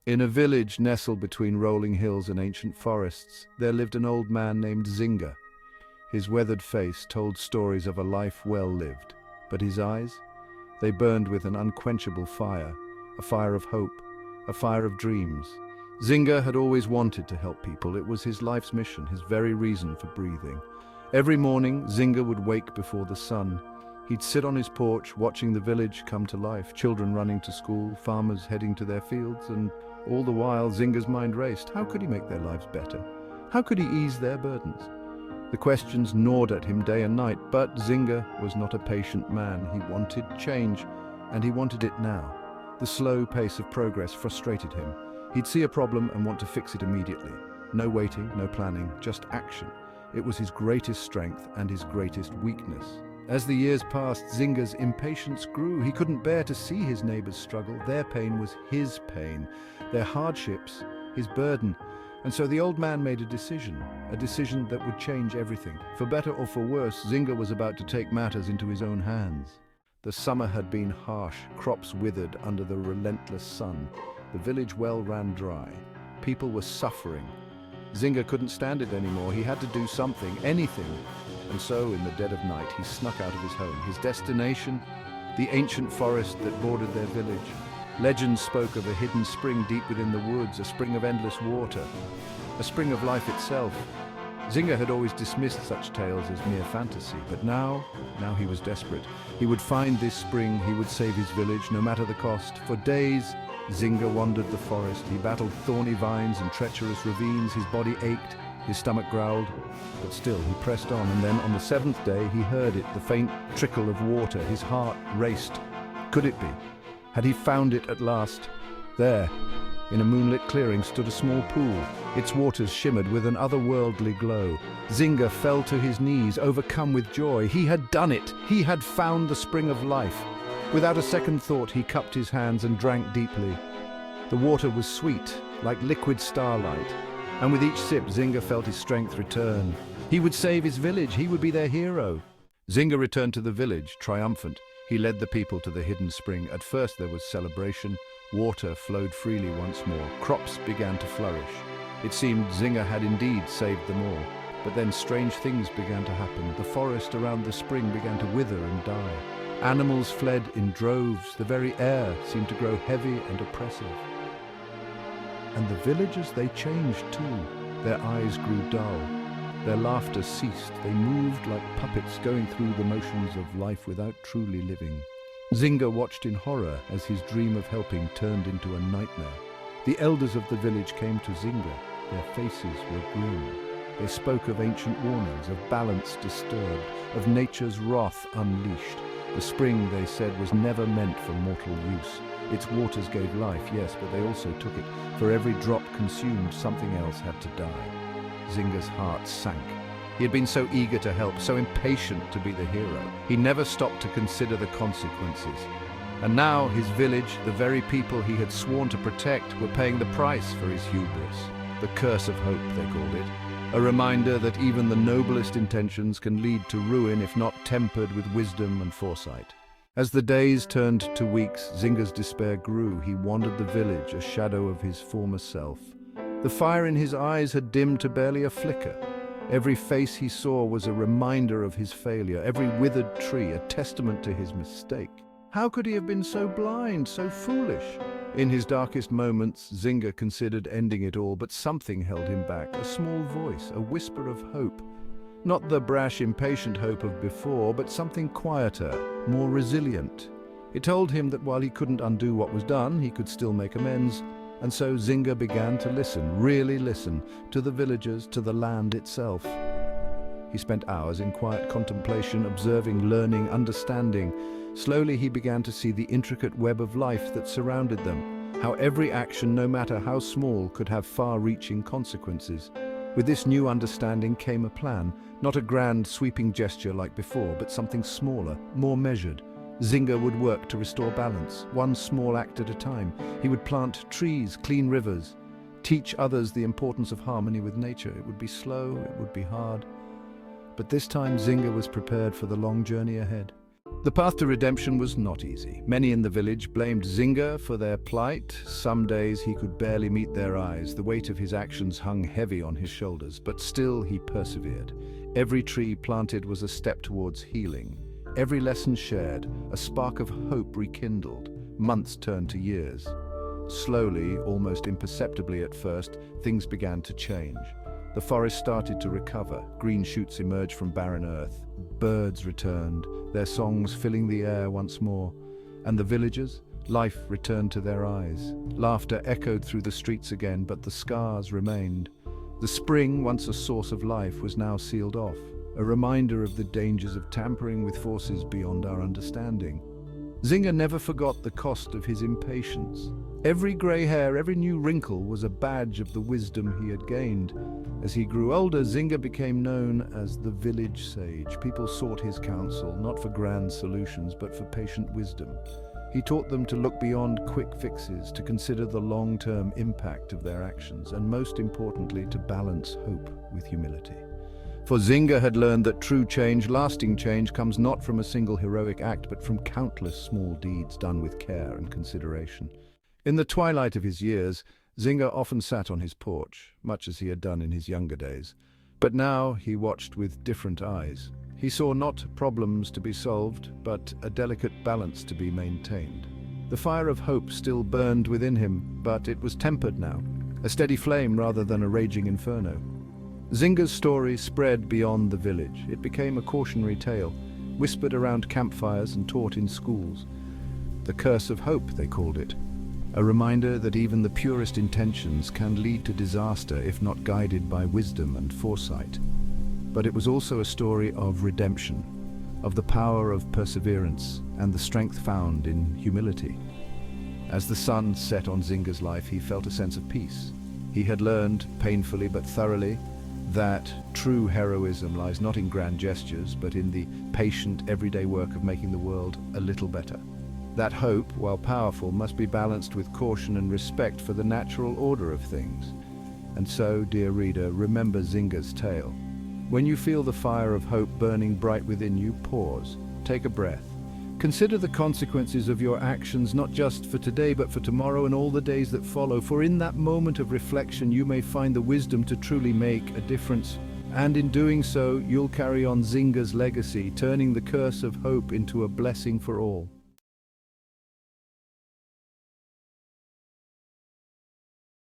In a village nestled between rolling hills and ancient forests, there lived an old man named Zinga. His weathered face told stories of a life well lived, but his eyes, they burned with an unquenchable fire, a fire of hope, a fire of dreams. Zinga had always wanted to help people. It was his life's mission, his very reason for breathing. Every morning, Zinga would wake before the sun. He'd sit on his porch, watching the village come to life, children running to school, farmers heading to their fields, and all the while Zinga's mind raced. How could he make their lives better? How could he ease their burdens? The questions gnawed at him day and night, but Zinga was not a patient man. He wanted change, and he wanted it now. The slow pace of progress frustrated him. He'd see a problem and want to fix it immediately. No waiting, no planning, just action. It was his greatest strength and his greatest weakness. As the years passed, Zinga's impatience grew. He couldn't bear to see his neighbors struggle. Their pain was his pain, their hardships, his burden. And so the old man made a decision that would change everything. For better or for worse, Zinga was about to take matters into his own hands. The summer had been harsh, crops withered under the relentless sun. The village well ran dry. People were suffering. Zinga couldn't stand it anymore. He had to do something, anything. And so, in the dead of night, he snuck out of his home. His destination, the ancient forest that bordered their village. Legends spoke of a hidden spring deep within the woods, a spring of endless water, a spring of life itself. Zinga had always dismissed such tales as mere fantasy, but now he was desperate. He would find this spring, he would save his village, no matter the cost. For days, Zinga wandered the forest. He battled thorny vines and treacherous ravines. His body ached, his stomach growled, but still he pressed on. And then on the seventh day he heard it, the faint trickle of water. His heart raced. Could it be? Had he found it at last? There, in a moonlit clearing, stood a small pool. Its waters shimmered with an otherworldly glow. Zinga fell to his knees, overcome with joy. He had done it! He had found the spring of life. Without a second thought, he cupped his hands and drank deeply. The water was sweet, like liquid starlight, and with each sip, Zinga felt his strength return. He would save his village. He would be their hero. Zinga returned to the village, triumphant. He led the people to the hidden spring. At first there was celebration. Water flowed freely once more. Crops began to flourish. It seemed Zinga had indeed saved them all. But then strange things began to happen. The forest around the spring began to wither and die. Animals fled in droves. The very air seemed to grow heavy and oppressive. And the villagers, they changed too. Their eyes grew dull. Their laughter ceased. They moved like puppets going through the motions of life without truly living. Zinga watched in horror as his dream of helping turned into a nightmare. The elders of the village came to Zinga. Their faces were grim. They spoke of ancient warnings, of balance disturbed, of nature's wrath unleashed. The spring, they said, was never meant for mortal use. Its waters gave life, yes, but they also took it. For every drop consumed, something else had to die. Zinga's heart sank. He had been so eager to help, so impatient to be the hero. He never stopped to consider the consequences. And now his village, the very people he had sworn to protect, were paying the price for his hubris. The curse of hope, they called it. A reminder that even the noblest intentions can lead to ruin if not tempered with wisdom and foresight. As the days turned to weeks, Zinga's despair grew. He wandered the village, a shadow of his former self. The fire in his eyes had dimmed to barely a flicker. Every face he saw was a reminder of his failure, every withered tree a testament to his mistake. How could he have been so blind, so foolish? In his darkest moments, Zinga considered ending it all, but something held him back, a small voice, a whisper of hope. Not the brash, impatient hope of before, but something quieter, more resilient. It told him that while he couldn't undo what was done, he could still make amends. And so Zinga began to listen, really listen, to the villagers, to the land itself. He spent hours in quiet contemplation, observing, learning, understanding. Slowly he began to see the intricate web of life that surrounded them, how every action, no matter how small, could have far-reaching consequences. With this new understanding came a plan, not a grand, sweeping gesture like before, but something smaller, more measured. Zinga would work to restore balance, one small act at a time. He would plant trees, clean rivers, teach others the importance of harmony with nature. It would be slow, it would be hard. But this time Zinga was prepared for the long journey ahead. The path to redemption was not easy. Many in the village blamed Zinga for their plight. Some days he could barely meet their eyes. The weight of his actions hung heavy on his shoulders, but still he persevered. Every tree planted was a step towards healing. Every lesson shared, a spark of hope rekindled. Months turned to years. Slowly, almost imperceptibly at first, things began to change. The forest started to recover. Green shoots emerged from barren earth. Birds returned, their songs filling the air once more. And the villagers? Life returned to their eyes. Laughter echoed through the streets again, but the scars remained. The spring, once a source of life, was now sealed off, a reminder of the dangers of tampering with forces beyond our understanding. Zinga never forgot the cost of his impatience. Every grey hair, every new wrinkle was a badge of the wisdom he had gained. As he grew older, Zinga became known as the village sage. People sought his counsel, not for grand solutions, but for patient wisdom. He taught them to look beyond quick fixes, to consider the long-term impact of their actions, and most importantly, to balance hope with humility. For Zinga had learned that true change, lasting change, comes not from a single heroic act, but from countless small deeds done with care and consideration. In the twilight of his years, Zinga often sat on his porch, much as he had done in his younger days. But now he watched with different eyes. He saw not problems to be solved, but a delicate balance to be maintained. The fire of hope still burned within him, but it was tempered now, a steady flame rather than a raging inferno. Zinga's story spread beyond the village. It became a cautionary tale, whispered around campfires and taught in schools. The curse of hope, they called it. A reminder that even the purest intentions can lead to disaster if not guided by wisdom and foresight. But it was also a story of redemption, of the power of perseverance and the strength found in humility. As the sun set on Zinga's life, he felt a sense of peace. He had learned, painfully but thoroughly, that true heroism lies not in grand gestures, but in the patient, everyday work of making the world a little better. That hope, while powerful, must be balanced with caution and respect for the natural order of things. And so, dear reader, remember Zinga's tale. When you feel the fire of hope burning bright within you, pause, take a breath. Consider the consequences of your actions, not just for today, but for tomorrow and all the days that follow. For in that moment of reflection, you may find the wisdom to truly make a difference. And in doing so, you'll carry on Zinga's legacy, turning the curse of hope into a blessing for all.